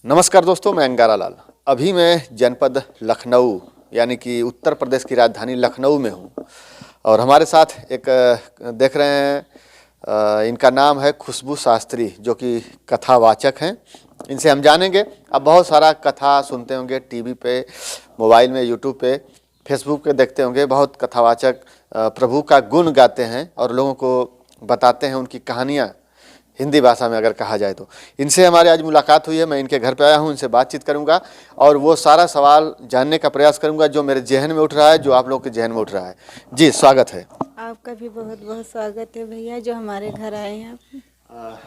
नमस्कार दोस्तों, मैं अंगारा लाल। अभी मैं जनपद लखनऊ यानी कि उत्तर प्रदेश की राजधानी लखनऊ में हूँ और हमारे साथ एक देख रहे हैं, इनका नाम है खुशबू शास्त्री, जो कि कथावाचक हैं। इनसे हम जानेंगे। अब बहुत सारा कथा सुनते होंगे टीवी पे, मोबाइल में, यूट्यूब पे, फेसबुक पे देखते होंगे। बहुत कथावाचक प्रभु का गुण गाते हैं और लोगों को बताते हैं उनकी कहानियाँ, हिंदी भाषा में अगर कहा जाए तो। इनसे हमारी आज मुलाकात हुई है। मैं इनके घर पे आया हूँ, इनसे बातचीत करूँगा और वो सारा सवाल जानने का प्रयास करूँगा जो मेरे जहन में उठ रहा है, जो आप लोग के जहन में उठ रहा है। जी, स्वागत है। आपका भी बहुत बहुत स्वागत है भैया, जो हमारे घर आए हैं आप।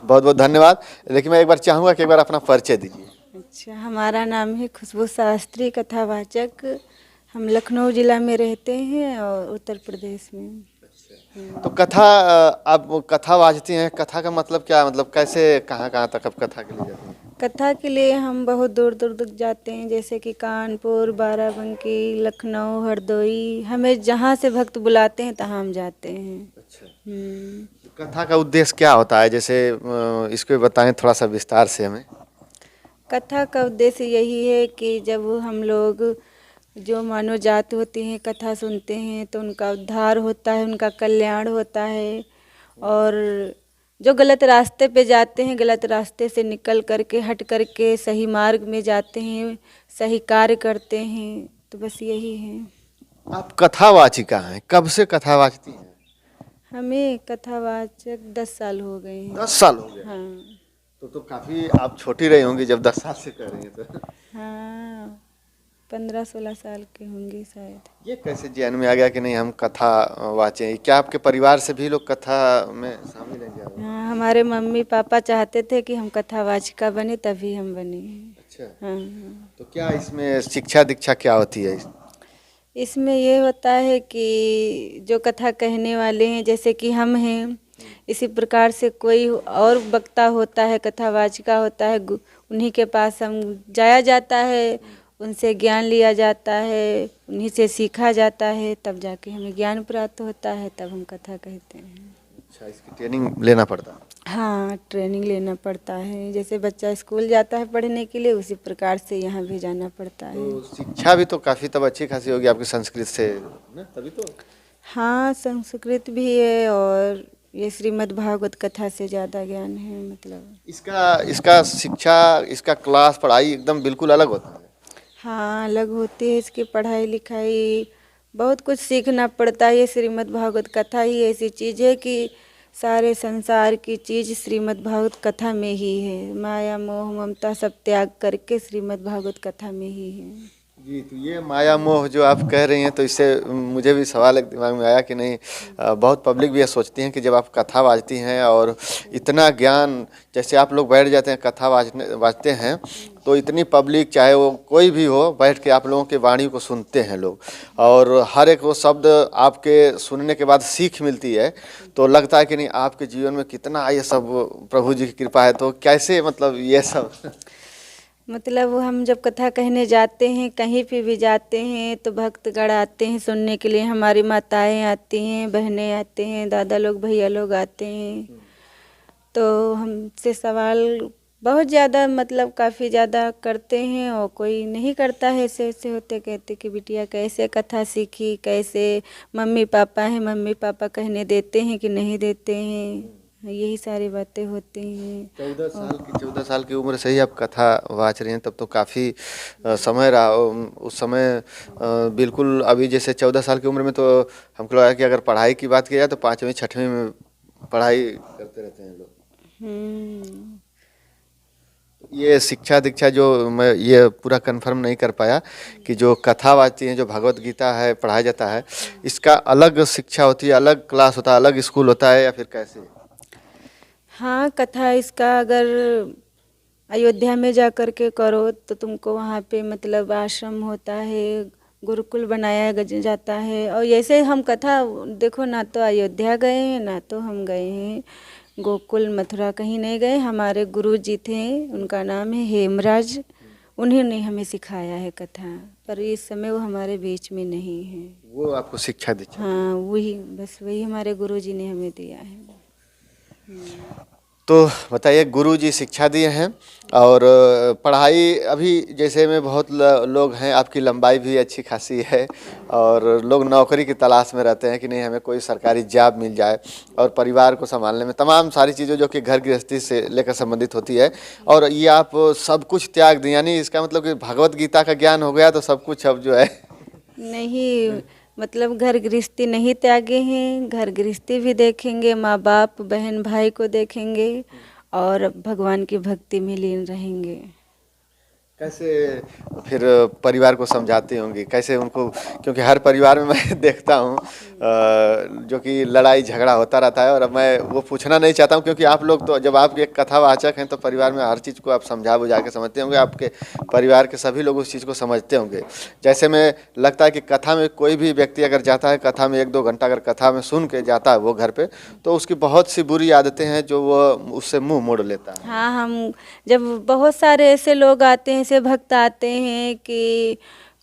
बहुत बहुत धन्यवाद। लेकिन मैं एक बार चाहूँगा कि एक बार अपना परिचय दीजिए। अच्छा, हमारा नाम है खुशबू शास्त्री, कथावाचक। हम लखनऊ जिला में रहते हैं और उत्तर प्रदेश में। तो कथा, आप कथा वाचती हैं। कथा का मतलब क्या, मतलब कैसे, कहाँ कहाँ तक आप कथा के लिए जाती हैं? कथा के लिए हम बहुत दूर दूर तक जाते हैं, जैसे कि कानपुर, बाराबंकी, लखनऊ, हरदोई। हमें जहाँ से भक्त बुलाते हैं तहाँ हम जाते हैं। अच्छा, हम्म। कथा का उद्देश्य क्या होता है? जैसे इसको बताएं थोड़ा सा विस्तार से हमें। कथा का उद्देश्य यही है कि जब हम लोग जो मानव जात होती हैं कथा सुनते हैं तो उनका उद्धार होता है, उनका कल्याण होता है। और जो गलत रास्ते पे जाते हैं, गलत रास्ते से निकल करके, हट करके सही मार्ग में जाते हैं, सही कार्य करते हैं। तो बस यही है। आप कथावाचिका हैं, कब से कथा वाचती हैं? हमें कथावाचक 10 साल हो गए हैं। 10 साल हो गए। हाँ। तो काफी आप छोटी रही होंगी जब 10 साल से कर रही हैं तो। हाँ, 15-16 साल के होंगे शायद। ये कैसे जहन में आ गया कि नहीं हम कथा वाचें? क्या आपके परिवार से भी लोग कथा में शामिल हैं क्या? हाँ, हमारे मम्मी पापा चाहते थे कि हम कथावाचिका बने, तभी हम बने। अच्छा, हाँ हाँ। तो क्या इसमें शिक्षा दीक्षा क्या होती है? इसमें ये होता है कि जो कथा कहने वाले हैं, जैसे कि हम हैं, इसी प्रकार से कोई और वक्ता होता है, कथावाचिका होता है, उन्हीं के पास हम जाया जाता है, उनसे ज्ञान लिया जाता है, उन्हीं से सीखा जाता है, तब जाके हमें ज्ञान प्राप्त होता है, तब हम कथा कहते हैं। अच्छा, इसकी ट्रेनिंग लेना पड़ता है? हाँ, ट्रेनिंग लेना पड़ता है। जैसे बच्चा स्कूल जाता है पढ़ने के लिए, उसी प्रकार से यहाँ भी जाना पड़ता है। तो शिक्षा भी तो काफी तब अच्छी खासी होगी आपकी संस्कृत से ना, तभी तो। हाँ, संस्कृत भी है और ये श्रीमद् भागवत कथा से ज़्यादा ज्ञान है, मतलब। इसका इसका शिक्षा, इसका क्लास, पढ़ाई एकदम बिल्कुल अलग होता है। हाँ, अलग होती है इसकी पढ़ाई लिखाई, बहुत कुछ सीखना पड़ता है। ये श्रीमद् भागवत कथा ही ऐसी चीज़ है कि सारे संसार की चीज़ श्रीमद् भागवत कथा में ही है। माया मोह ममता सब त्याग करके श्रीमद् भागवत कथा में ही है। जी, तो ये माया मोह जो आप कह रही हैं, तो इससे मुझे भी सवाल एक दिमाग में आया कि नहीं, बहुत पब्लिक भी ये सोचती हैं कि जब आप कथा वाचती हैं और इतना ज्ञान, जैसे आप लोग बैठ जाते हैं कथा वाचते हैं, तो इतनी पब्लिक, चाहे वो कोई भी हो, बैठ के आप लोगों की वाणी को सुनते हैं लोग, और हर एक वो शब्द आपके सुनने के बाद सीख मिलती है, तो लगता है कि नहीं आपके जीवन में कितना ये सब प्रभु जी की कृपा है। तो कैसे, मतलब ये सब मतलब हम जब कथा कहने जाते हैं, कहीं पे भी जाते हैं, तो भक्तगण आते हैं सुनने के लिए। हमारी माताएं आती हैं, बहनें आते हैं, दादा लोग, भैया लोग आते हैं। तो हमसे सवाल बहुत ज़्यादा, मतलब काफ़ी ज़्यादा करते हैं, और कोई नहीं करता है। ऐसे ऐसे होते, कहते कि बिटिया कैसे कथा सीखी, कैसे मम्मी पापा हैं, मम्मी पापा कहने देते हैं कि नहीं देते हैं, यही सारी बातें होती हैं। 14 साल की उम्र से ही आप कथा वाच रही हैं, तब तो काफ़ी समय रहा। उस समय बिल्कुल, अभी जैसे 14 साल की उम्र में तो हमको लगा कि अगर पढ़ाई की बात की जाए तो 5वीं 6वीं में पढ़ाई करते रहते हैं लोग। हम्म। ये शिक्षा दीक्षा जो मैं ये पूरा कंफर्म नहीं कर पाया कि जो कथा वाचती हैं, जो भगवत गीता है पढ़ाया जाता है, इसका अलग शिक्षा होती है, अलग क्लास होता है, अलग स्कूल होता है, या फिर कैसे? हाँ, कथा इसका अगर अयोध्या में जा कर के करो तो तुमको वहाँ पे मतलब आश्रम होता है, गुरुकुल बनाया जाता है। और जैसे हम कथा देखो, ना तो अयोध्या गए हैं, ना तो हम गए हैं गोकुल मथुरा, कहीं नहीं गए। हमारे गुरु जी थे, उनका नाम है हेमराज, उन्होंने हमें सिखाया है कथा, पर इस समय वो हमारे बीच में नहीं है। वो आपको शिक्षा दीक्षा? हाँ, वही, बस वही हमारे गुरु जी ने हमें दिया है। तो बताइए, गुरु जी शिक्षा दिए हैं और पढ़ाई अभी जैसे में बहुत लोग हैं, आपकी लंबाई भी अच्छी खासी है और लोग नौकरी की तलाश में रहते हैं कि नहीं हमें कोई सरकारी जॉब मिल जाए और परिवार को संभालने में तमाम सारी चीज़ें जो कि घर गृहस्थी से लेकर संबंधित होती है, और ये आप सब कुछ त्याग दिए, यानी इसका मतलब कि भगवत गीता का ज्ञान हो गया तो सब कुछ अब जो है। नहीं, मतलब घर गृहस्थी नहीं त्यागे हैं, घर गृहस्थी भी देखेंगे, माँ बाप बहन भाई को देखेंगे और भगवान की भक्ति में लीन रहेंगे। कैसे फिर परिवार को समझाती होंगी, कैसे उनको, क्योंकि हर परिवार में मैं देखता हूँ जो कि लड़ाई झगड़ा होता रहता है, और अब मैं वो पूछना नहीं चाहता हूँ क्योंकि आप लोग तो जब आप एक कथावाचक हैं तो परिवार में हर चीज़ को आप समझा बुझा के समझते होंगे, आपके परिवार के सभी लोग उस चीज़ को समझते होंगे। जैसे में लगता है कि कथा में कोई भी व्यक्ति अगर जाता है, कथा में 1-2 घंटा अगर कथा में सुन के जाता है वो घर पे, तो उसकी बहुत सी बुरी आदतें हैं जो वो उससे मुँह मोड़ लेता है। हाँ, हम जब बहुत सारे ऐसे लोग आते हैं, ऐसे भक्त आते हैं कि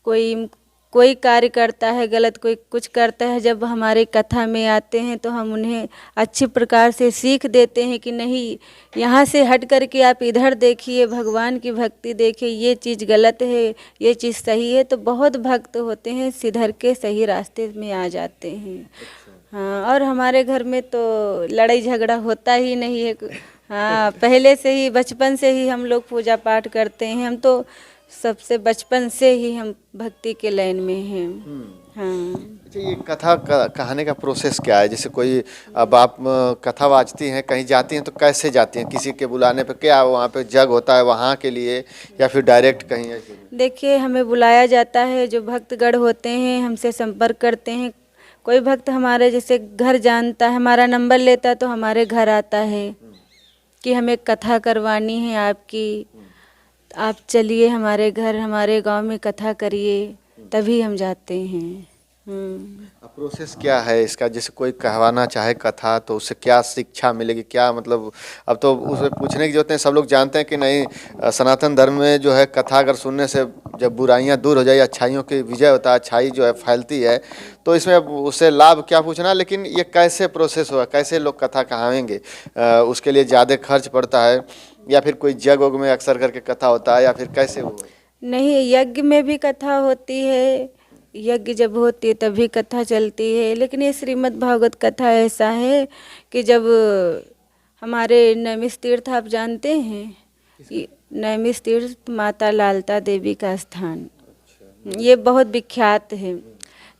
कोई कोई कार्य करता है गलत, कोई कुछ करता है, जब हमारे कथा में आते हैं तो हम उन्हें अच्छी प्रकार से सीख देते हैं कि नहीं, यहाँ से हट कर के आप इधर देखिए, भगवान की भक्ति देखिए, ये चीज़ गलत है, ये चीज़ सही है। तो बहुत भक्त होते हैं, सिधर के सही रास्ते में आ जाते हैं। हाँ, और हमारे घर में तो लड़ाई झगड़ा होता ही नहीं है। हाँ, पहले से ही बचपन से ही हम लोग पूजा पाठ करते हैं, हम तो सबसे बचपन से ही हम भक्ति के लाइन में हैं। हाँ। अच्छा, ये कथा कहानी का प्रोसेस क्या है? जैसे कोई, अब आप कथा वाचती हैं, कहीं जाती हैं तो कैसे जाती हैं? किसी के बुलाने पे, क्या वहाँ पे जग होता है वहाँ के लिए, या फिर डायरेक्ट कहीं ऐसे? देखिए, हमें बुलाया जाता है, जो भक्तगण होते हैं हमसे संपर्क करते हैं। कोई भक्त हमारे जैसे घर जानता है, हमारा नंबर लेता है तो हमारे घर आता है कि हमें कथा करवानी है आपकी, आप चलिए हमारे घर, हमारे गांव में कथा करिए, तभी हम जाते हैं। अब प्रोसेस क्या है इसका? जैसे कोई कहवाना चाहे कथा तो उससे क्या शिक्षा मिलेगी, क्या मतलब? अब तो उसे पूछने की जरूरत नहीं, सब लोग जानते हैं कि नहीं, सनातन धर्म में जो है कथा अगर सुनने से जब बुराइयां दूर हो जाए, अच्छाइयों की विजय होता है, अच्छाई जो है फैलती है, तो इसमें अब उससे लाभ क्या पूछना। लेकिन ये कैसे प्रोसेस हुआ, कैसे लोग कथा कहावेंगे? उसके लिए ज़्यादा खर्च पड़ता है या फिर कोई जग वग में अक्सर करके कथा होता है, या फिर कैसे वो? नहीं, यज्ञ में भी कथा होती है, यज्ञ जब होती है तभी कथा चलती है। लेकिन ये श्रीमद् भागवत कथा ऐसा है कि जब हमारे नैमिष तीर्थ, आप जानते हैं, ये नैमिष तीर्थ माता लालता देवी का स्थान, ये बहुत विख्यात है।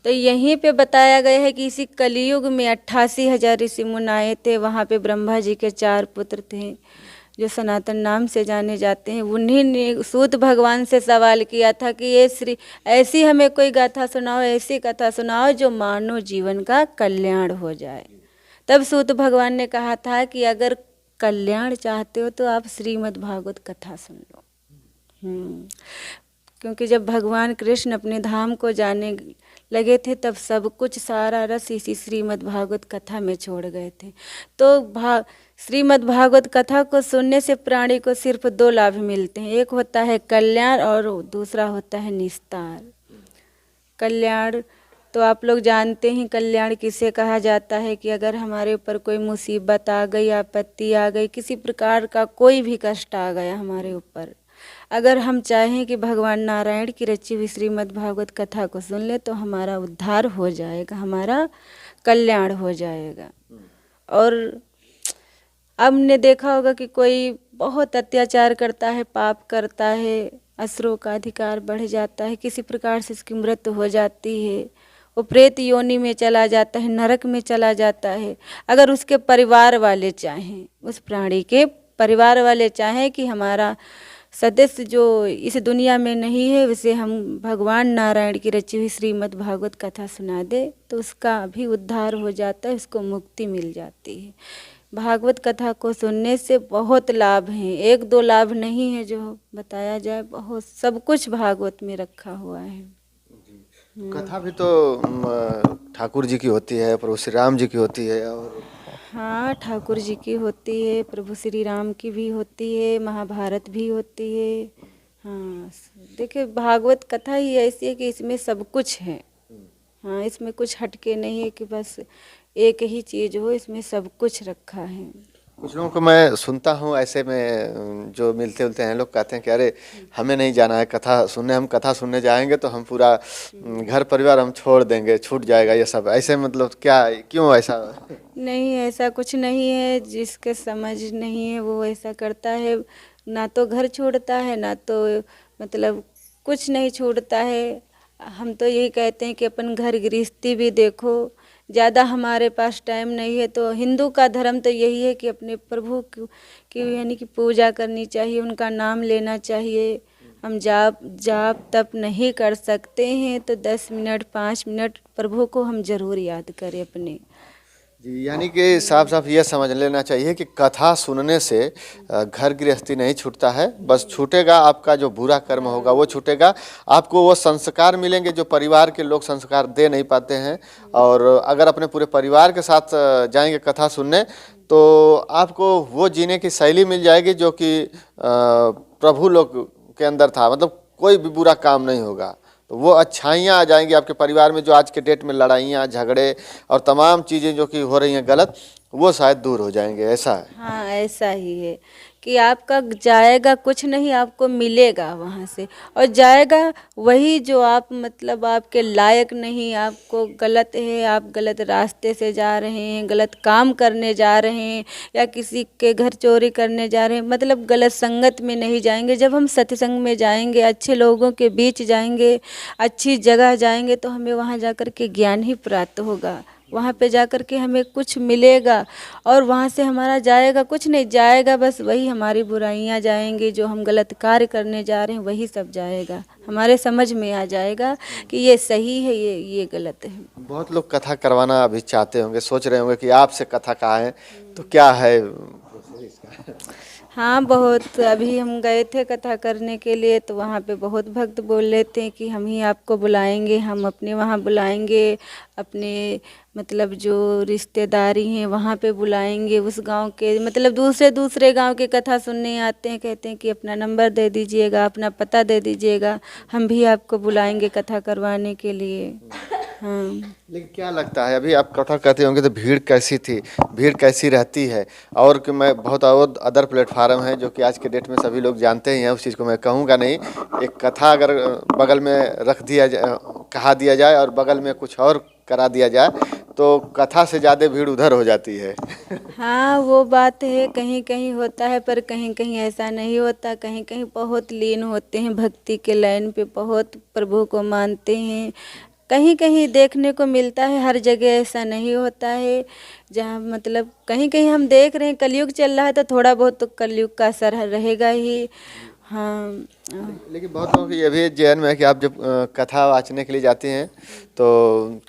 तो यहीं पे बताया गया है कि इसी कलयुग में 88,000 ऋषि मुनि आए थे। वहाँ पे ब्रह्मा जी के 4 पुत्र थे जो सनातन नाम से जाने जाते हैं। उन्हीं ने सूत भगवान से सवाल किया था कि ये श्री ऐसी हमें कोई गाथा सुनाओ, ऐसी कथा सुनाओ जो मानव जीवन का कल्याण हो जाए। तब सूत भगवान ने कहा था कि अगर कल्याण चाहते हो तो आप श्रीमद् भागवत कथा सुन लो। क्योंकि जब भगवान कृष्ण अपने धाम को जाने लगे थे तब सब कुछ, सारा रस इसी श्रीमद् भागवत कथा में छोड़ गए थे। तो श्रीमद् भागवत कथा को सुनने से प्राणी को सिर्फ 2 लाभ मिलते हैं, एक होता है कल्याण और दूसरा होता है निस्तार। कल्याण तो आप लोग जानते हैं, कल्याण किसे कहा जाता है कि अगर हमारे ऊपर कोई मुसीबत आ गई, आपत्ति आ गई, किसी प्रकार का कोई भी कष्ट आ गया हमारे ऊपर, अगर हम चाहें कि भगवान नारायण की रची हुई श्रीमद् भागवत कथा को सुन ले तो हमारा उद्धार हो जाएगा, हमारा कल्याण हो जाएगा। और अब ने देखा होगा कि कोई बहुत अत्याचार करता है, पाप करता है, असुरों का अधिकार बढ़ जाता है, किसी प्रकार से उसकी मृत्यु हो जाती है, वो प्रेत योनि में चला जाता है, नरक में चला जाता है। अगर उसके परिवार वाले चाहें, उस प्राणी के परिवार वाले चाहें कि हमारा सदस्य जो इस दुनिया में नहीं है उसे हम भगवान नारायण की रची हुई श्रीमद् भागवत कथा सुना दे तो उसका भी उद्धार हो जाता है, उसको मुक्ति मिल जाती है। भागवत कथा को सुनने से बहुत लाभ हैं, 1-2 लाभ नहीं है जो बताया जाए, बहुत सब कुछ भागवत में रखा हुआ है। कथा भी तो ठाकुर जी की होती है, प्रभु श्री राम जी की होती है, और हाँ, ठाकुर जी की होती है, प्रभु श्री राम की भी होती है, महाभारत भी होती है। हाँ, देखिए भागवत कथा ही ऐसी है कि इसमें सब कुछ है। हाँ, इसमें कुछ हटके नहीं है कि बस एक ही चीज़ हो, इसमें सब कुछ रखा है। कुछ लोगों को मैं सुनता हूँ ऐसे में जो मिलते जुलते हैं लोग कहते हैं कि अरे हमें नहीं जाना है कथा सुनने, हम कथा सुनने जाएंगे तो हम पूरा घर परिवार हम छोड़ देंगे, छूट जाएगा ये सब, ऐसे मतलब क्या, क्यों ऐसा? नहीं, ऐसा कुछ नहीं है। जिसके समझ नहीं है वो ऐसा करता है। ना तो घर छोड़ता है, ना तो मतलब कुछ नहीं छोड़ता है। हम तो यही कहते हैं कि अपन घर गृहस्थी भी देखो। ज़्यादा हमारे पास टाइम नहीं है, तो हिंदू का धर्म तो यही है कि अपने प्रभु की यानी कि पूजा करनी चाहिए, उनका नाम लेना चाहिए। हम जाप जाप तप नहीं कर सकते हैं तो 10 मिनट 5 मिनट प्रभु को हम जरूर याद करें अपने। जी, यानी कि साफ साफ ये समझ लेना चाहिए कि कथा सुनने से घर गृहस्थी नहीं छूटता है, बस छूटेगा आपका जो बुरा कर्म होगा वो छूटेगा, आपको वो संस्कार मिलेंगे जो परिवार के लोग संस्कार दे नहीं पाते हैं। और अगर अपने पूरे परिवार के साथ जाएंगे कथा सुनने तो आपको वो जीने की शैली मिल जाएगी जो कि प्रभु लोग के अंदर था, मतलब कोई भी बुरा काम नहीं होगा। तो वो अच्छाइयाँ आ जाएंगी आपके परिवार में, जो आज के डेट में लड़ाइयाँ झगड़े और तमाम चीज़ें जो कि हो रही हैं गलत, वो शायद दूर हो जाएंगे, ऐसा है। हाँ, ऐसा ही है कि आपका जाएगा कुछ नहीं, आपको मिलेगा वहाँ से। और जाएगा वही जो आप मतलब आपके लायक नहीं, आपको गलत है, आप गलत रास्ते से जा रहे हैं, गलत काम करने जा रहे हैं, या किसी के घर चोरी करने जा रहे हैं, मतलब गलत संगत में नहीं जाएंगे। जब हम सत्संग में जाएंगे, अच्छे लोगों के बीच जाएंगे, अच्छी जगह जाएंगे, तो हमें वहाँ जा कर के ज्ञान ही प्राप्त होगा। वहाँ पे जा कर के हमें कुछ मिलेगा, और वहाँ से हमारा जाएगा कुछ नहीं, जाएगा बस वही हमारी बुराइयाँ जाएंगी, जो हम गलत कार्य करने जा रहे हैं वही सब जाएगा। हमारे समझ में आ जाएगा कि ये सही है, ये गलत है। बहुत लोग कथा करवाना अभी चाहते होंगे, सोच रहे होंगे कि आपसे कथा कहाँ है, तो क्या है इसका? हाँ, बहुत। अभी हम गए थे कथा करने के लिए, तो वहाँ पे बहुत भक्त बोल रहे थे कि हम ही आपको बुलाएंगे, हम अपने वहाँ बुलाएंगे, अपने मतलब जो रिश्तेदारी हैं वहाँ पे बुलाएंगे। उस गांव के मतलब दूसरे दूसरे गांव के कथा सुनने आते हैं, कहते हैं कि अपना नंबर दे दीजिएगा, अपना पता दे दीजिएगा, हम भी आपको बुलाएंगे कथा करवाने के लिए। हाँ। लेकिन क्या लगता है, अभी आप कथा कहते होंगे तो भीड़ कैसी थी, भीड़ कैसी रहती है? और कि मैं बहुत और अदर प्लेटफार्म है जो कि आज के डेट में सभी लोग जानते ही हैं, उस चीज़ को मैं कहूँगा नहीं। एक कथा अगर बगल में रख दिया जाए, कहा दिया जाए, और बगल में कुछ और करा दिया जाए, तो कथा से ज़्यादा भीड़ उधर हो जाती है। हाँ, वो बात है, कहीं कहीं होता है पर कहीं कहीं ऐसा नहीं होता। कहीं कहीं बहुत लीन होते हैं भक्ति के लाइन पे, बहुत प्रभु को मानते हैं। कहीं कहीं देखने को मिलता है, हर जगह ऐसा नहीं होता है। जहाँ मतलब कहीं कहीं हम देख रहे हैं कलयुग चल रहा है, तो थोड़ा बहुत तो कलयुग का असर रहेगा ही। हाँ। लेकिन बहुत लोगों की ये भी जहन में है कि आप जब कथा वाचने के लिए जाती हैं तो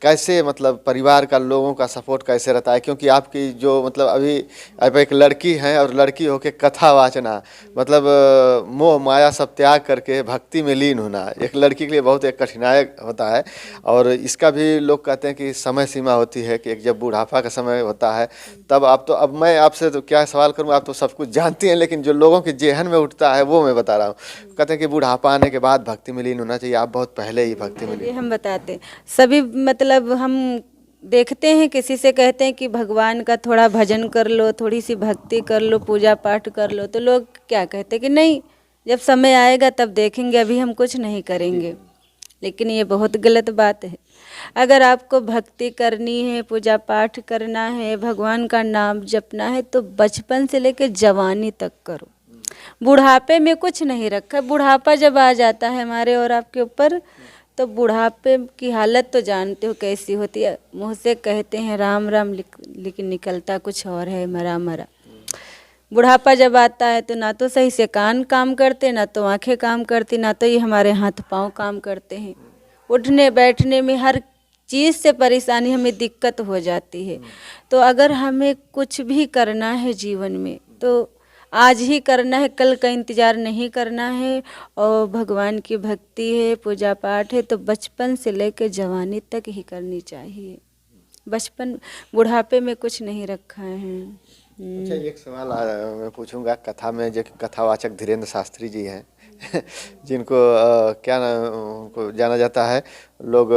कैसे मतलब परिवार का लोगों का सपोर्ट कैसे रहता है? क्योंकि आपकी जो मतलब अभी आप एक लड़की हैं और लड़की होके कथा वाचना मतलब मोह माया सब त्याग करके भक्ति में लीन होना एक लड़की के लिए बहुत एक कठिनाई होता है। और इसका भी लोग कहते हैं कि समय सीमा होती है कि एक जब बुढ़ापा का समय होता है तब आप, तो अब मैं आपसे तो क्या सवाल करूँ, आप तो सब कुछ जानती हैं, लेकिन जो लोगों के जेहन में उठता है वो मैं बता रहा हूँ। कहते हैं कि बुढ़ापा आने के बाद भक्ति में लीन होना चाहिए, आप बहुत पहले ही भक्ति में ये लीन। हम बताते हैं सभी मतलब हम देखते हैं किसी से कहते हैं कि भगवान का थोड़ा भजन कर लो, थोड़ी सी भक्ति कर लो, पूजा पाठ कर लो, तो लोग क्या कहते हैं कि नहीं, जब समय आएगा तब देखेंगे, अभी हम कुछ नहीं करेंगे। लेकिन ये बहुत गलत बात है। अगर आपको भक्ति करनी है, पूजा पाठ करना है, भगवान का नाम जपना है, तो बचपन से लेकर जवानी तक करो। बुढ़ापे में कुछ नहीं रखा। बुढ़ापा जब आ जाता है हमारे और आपके ऊपर, तो बुढ़ापे की हालत तो जानते हो कैसी होती है। मुँह से कहते हैं राम राम, लेकिन निकलता कुछ और है, मरा मरा। बुढ़ापा जब आता है तो ना तो सही से कान काम करते, ना तो आंखें काम करती, ना तो ये हमारे हाथ पांव काम करते हैं। उठने बैठने में हर चीज़ से परेशानी, हमें दिक्कत हो जाती है। तो अगर हमें कुछ भी करना है जीवन में तो आज ही करना है, कल का इंतज़ार नहीं करना है। और भगवान की भक्ति है, पूजा पाठ है, तो बचपन से लेकर जवानी तक ही करनी चाहिए। बचपन बुढ़ापे में कुछ नहीं रखा है। अच्छा, एक सवाल मैं पूछूंगा। कथा में जो कथावाचक धीरेन्द्र शास्त्री जी हैं जिनको क्या नाम उनको जाना जाता है, लोग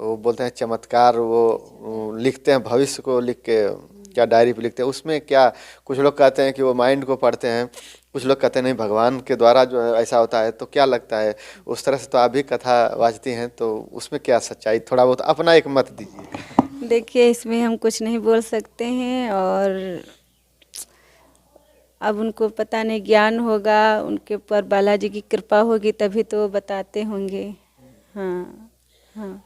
वो बोलते हैं चमत्कार, वो लिखते हैं, भविष्य को लिख के क्या डायरी पे लिखते हैं, उसमें क्या कुछ लोग कहते हैं कि वो माइंड को पढ़ते हैं, कुछ लोग कहते हैं नहीं भगवान के द्वारा जो है ऐसा होता है, तो क्या लगता है उस तरह से तो आप भी कथा वाचती हैं, तो उसमें क्या सच्चाई, थोड़ा बहुत अपना एक मत दीजिए। देखिए इसमें हम कुछ नहीं बोल सकते हैं, और अब उनको पता नहीं ज्ञान होगा, उनके ऊपर बालाजी की कृपा होगी तभी तो वो बताते होंगे। हाँ हाँ।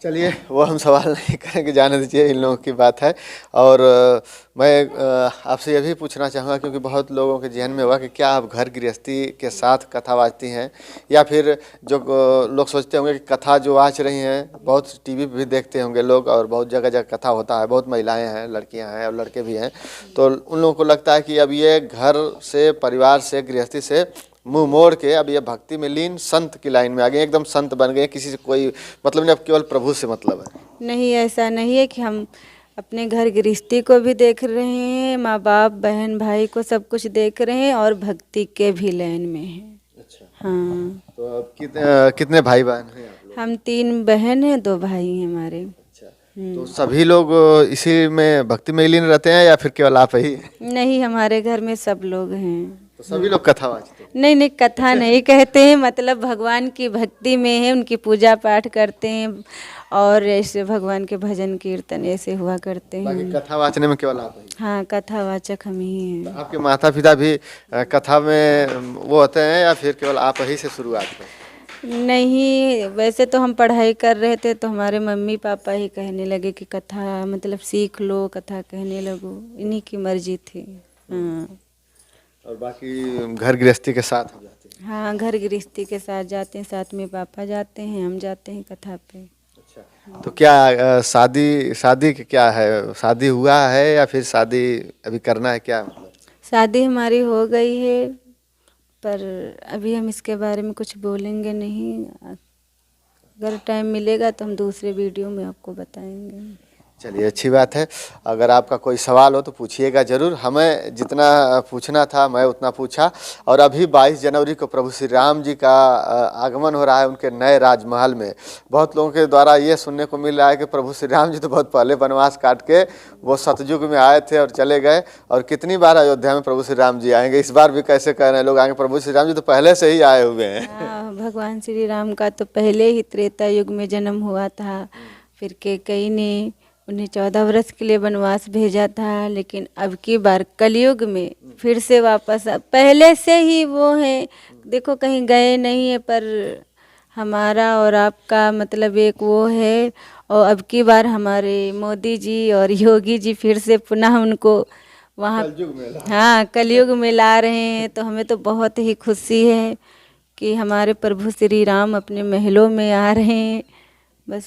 चलिए वो हम सवाल नहीं करेंगे, जाने दीजिए, इन लोगों की बात है। और मैं आपसे ये भी पूछना चाहूँगा, क्योंकि बहुत लोगों के जहन में हुआ कि क्या आप घर गृहस्थी के साथ कथा वाचती हैं, या फिर जो लोग सोचते होंगे कि कथा जो वाच रही हैं, बहुत टीवी पे भी देखते होंगे लोग, और बहुत जगह जगह कथा होता है, बहुत महिलाएं हैं, लड़कियां हैं और लड़के भी हैं, तो उन लोगों को लगता है कि अब ये घर से, परिवार से, गृहस्थी से मुंह मोड़ के अब ये भक्ति में लीन संत की लाइन में आ गए, एकदम संत बन गए, किसी से कोई मतलब नहीं, अब केवल प्रभु से मतलब है। नहीं, ऐसा नहीं है कि हम अपने घर गृहस्थी को भी देख रहे हैं, माँ बाप बहन भाई को सब कुछ देख रहे हैं, और भक्ति के भी लाइन में हैं। अच्छा, हाँ। तो अब कितने भाई बहन हैं आप लोग? हम 3 बहन हैं, 2 भाई हैं हमारे। अच्छा, तो सभी लोग इसी में भक्ति में लीन रहते हैं, या फिर केवल आप ही? नहीं, हमारे घर में सब लोग हैं। तो सभी लोग कथा वाचते हैं? नहीं नहीं, कथा नहीं कहते हैं, मतलब भगवान की भक्ति में है, उनकी पूजा पाठ करते हैं, और ऐसे भगवान के भजन कीर्तन ऐसे हुआ करते बाकी हैं। कथा वाचने में केवल आप ही? हाँ, कथावाचक हम ही तो हैं। आपके माता पिता भी कथा में वो होते हैं, या फिर केवल आप ही से शुरुआत में? नहीं, वैसे तो हम पढ़ाई कर रहे थे, तो हमारे मम्मी पापा ही कहने लगे कि कथा मतलब सीख लो, कथा कहने लगो, इन्हीं की मर्जी थी। हाँ और बाकी घर गृहस्थी के साथ हो जाते हैं? हाँ, घर गृहस्थी के साथ जाते हैं, साथ में पापा जाते हैं, हम जाते हैं कथा पे। अच्छा, तो क्या शादी शादी क्या है, शादी हुआ है या फिर शादी अभी करना है, क्या मतलब? शादी हमारी हो गई है, पर अभी हम इसके बारे में कुछ बोलेंगे नहीं। अगर टाइम मिलेगा तो हम दूसरे वीडियो में आपको बताएंगे। चलिए अच्छी बात है। अगर आपका कोई सवाल हो तो पूछिएगा ज़रूर। हमें जितना पूछना था मैं उतना पूछा। और अभी 22 जनवरी को प्रभु श्री राम जी का आगमन हो रहा है उनके नए राजमहल में। बहुत लोगों के द्वारा ये सुनने को मिल रहा है कि प्रभु श्री राम जी तो बहुत पहले वनवास काट के वो सतयुग में आए थे और चले गए, और कितनी बार अयोध्या में प्रभु श्री राम जी आएंगे, इस बार भी कैसे कह रहे हैं लोग आएंगे। प्रभु श्री राम जी तो पहले से ही आए हुए हैं। हाँ, भगवान श्री राम का तो पहले ही त्रेता युग में जन्म हुआ था। फिर कैकेयी ने उन्हें 14 वर्ष के लिए वनवास भेजा था, लेकिन अब की बार कलयुग में फिर से वापस पहले से ही वो हैं, देखो कहीं गए नहीं है, पर हमारा और आपका मतलब एक वो है। और अब की बार हमारे मोदी जी और योगी जी फिर से पुनः उनको वहाँ हाँ कलयुग में ला रहे हैं, तो हमें तो बहुत ही खुशी है कि हमारे प्रभु श्री राम अपने महलों में आ रहे हैं। बस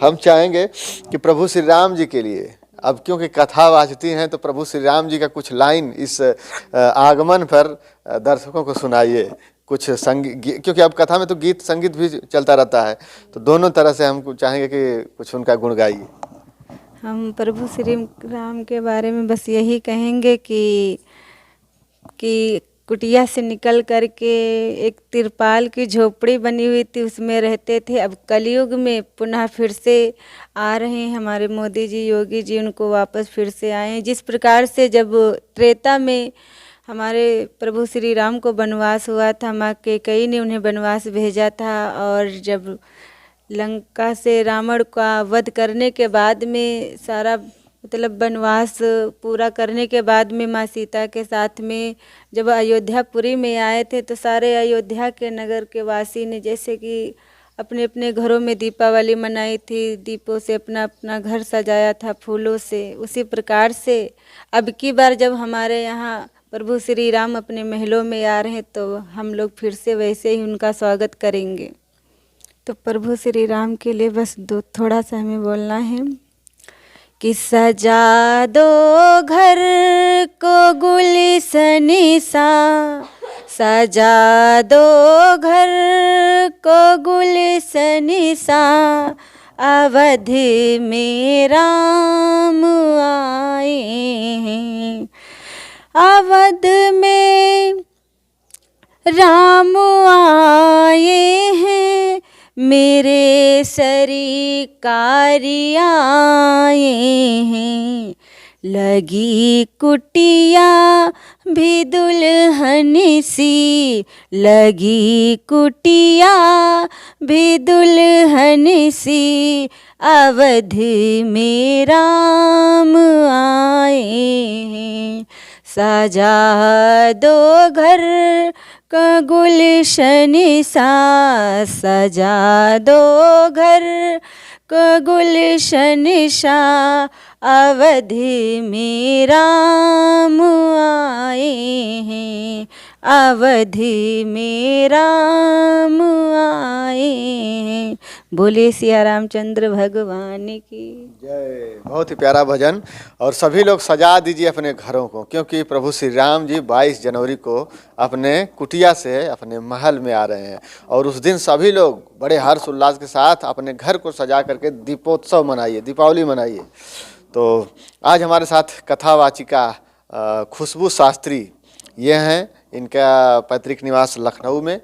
हम चाहेंगे कि प्रभु श्री राम जी के लिए, अब क्योंकि कथा वाचती हैं, तो प्रभु श्री राम जी का कुछ लाइन इस आगमन पर दर्शकों को सुनाइए। कुछ संगीत, क्योंकि अब कथा में तो गीत संगीत भी चलता रहता है, तो दोनों तरह से हम चाहेंगे कि कुछ उनका गुण गाइए। हम प्रभु श्री राम के बारे में बस यही कहेंगे कि कुटिया से निकल करके एक तिरपाल की झोपड़ी बनी हुई थी, उसमें रहते थे। अब कलयुग में पुनः फिर से आ रहे हैं हमारे मोदी जी, योगी जी, उनको वापस फिर से आए। जिस प्रकार से जब त्रेता में हमारे प्रभु श्री राम को वनवास हुआ था, माँ कैकेयी ने उन्हें वनवास भेजा था, और जब लंका से रावण का वध करने के बाद में सारा मतलब वनवास पूरा करने के बाद में माँ सीता के साथ में जब अयोध्यापुरी में आए थे, तो सारे अयोध्या के नगर के वासी ने जैसे कि अपने अपने घरों में दीपावली मनाई थी, दीपों से अपना अपना घर सजाया था फूलों से, उसी प्रकार से अब की बार जब हमारे यहाँ प्रभु श्री राम अपने महलों में आ रहे हैं, तो हम लोग फिर से वैसे ही उनका स्वागत करेंगे। तो प्रभु श्री राम के लिए बस थोड़ा सा हमें बोलना है कि सजा दो घर को गुलशनी सा, सजा दो घर को गुलशनी सा, अवध में राम आए हैं, अवध में राम आए हैं, मेरे सरकारी आए हैं, लगी कुटिया भी दुल्हन सी, लगी कुटिया भी दुल्हन सी, अवध में राम आए हैं। सजा दो घर का गुलशन सा, सजा दो घर का गुलशन सा, अवध में राम आए हैं, अवध में राम आए हैं। बोले सिया रामचंद्र भगवान की जय। बहुत ही प्यारा भजन। और सभी लोग सजा दीजिए अपने घरों को, क्योंकि प्रभु श्री राम जी 22 जनवरी को अपने कुटिया से अपने महल में आ रहे हैं। और उस दिन सभी लोग बड़े हर्ष उल्लास के साथ अपने घर को सजा करके दीपोत्सव मनाइए, दीपावली मनाइए। तो आज हमारे साथ कथावाचिका खुशबू शास्त्री ये हैं, इनका पैतृक निवास लखनऊ में।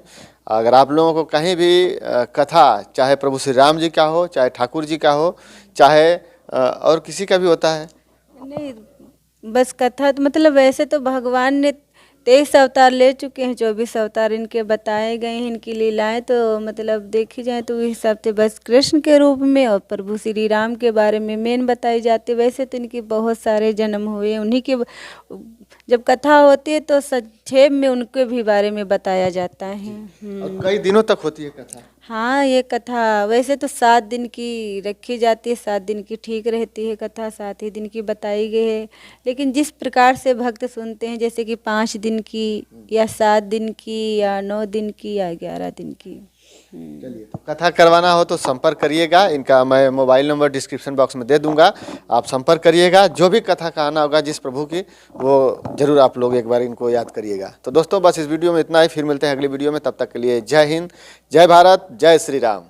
अगर आप लोगों को कहीं भी कथा, चाहे प्रभु श्री राम जी का हो, चाहे ठाकुर जी का हो, चाहे और किसी का भी होता है, नहीं, बस कथा तो मतलब वैसे तो भगवान ने 23 अवतार ले चुके हैं, 24 अवतार इनके बताए गए हैं, इनकी लीलाएं तो मतलब देखी जाए तो इस हिसाब से बस कृष्ण के रूप में और प्रभु श्री राम के बारे में मेन बताई जाती है। वैसे तो इनके बहुत सारे जन्म हुए, उन्हीं के जब कथा होती है तो संक्षेप में उनके भी बारे में बताया जाता है। और कई दिनों तक होती है कथा। हाँ, ये कथा वैसे तो 7 दिन की रखी जाती है, 7 दिन की ठीक रहती है कथा, 7 ही दिन की बताई गई है। लेकिन जिस प्रकार से भक्त सुनते हैं, जैसे कि 5 दिन की या 7 दिन की या 9 दिन की या 11 दिन की। चलिए, तो कथा करवाना हो तो संपर्क करिएगा। इनका मैं मोबाइल नंबर डिस्क्रिप्शन बॉक्स में दे दूंगा, आप संपर्क करिएगा। जो भी कथा कहना होगा जिस प्रभु की, वो जरूर आप लोग एक बार इनको याद करिएगा। तो दोस्तों, बस इस वीडियो में इतना ही, फिर मिलते हैं अगली वीडियो में। तब तक के लिए जय हिंद, जय भारत, जय श्री राम।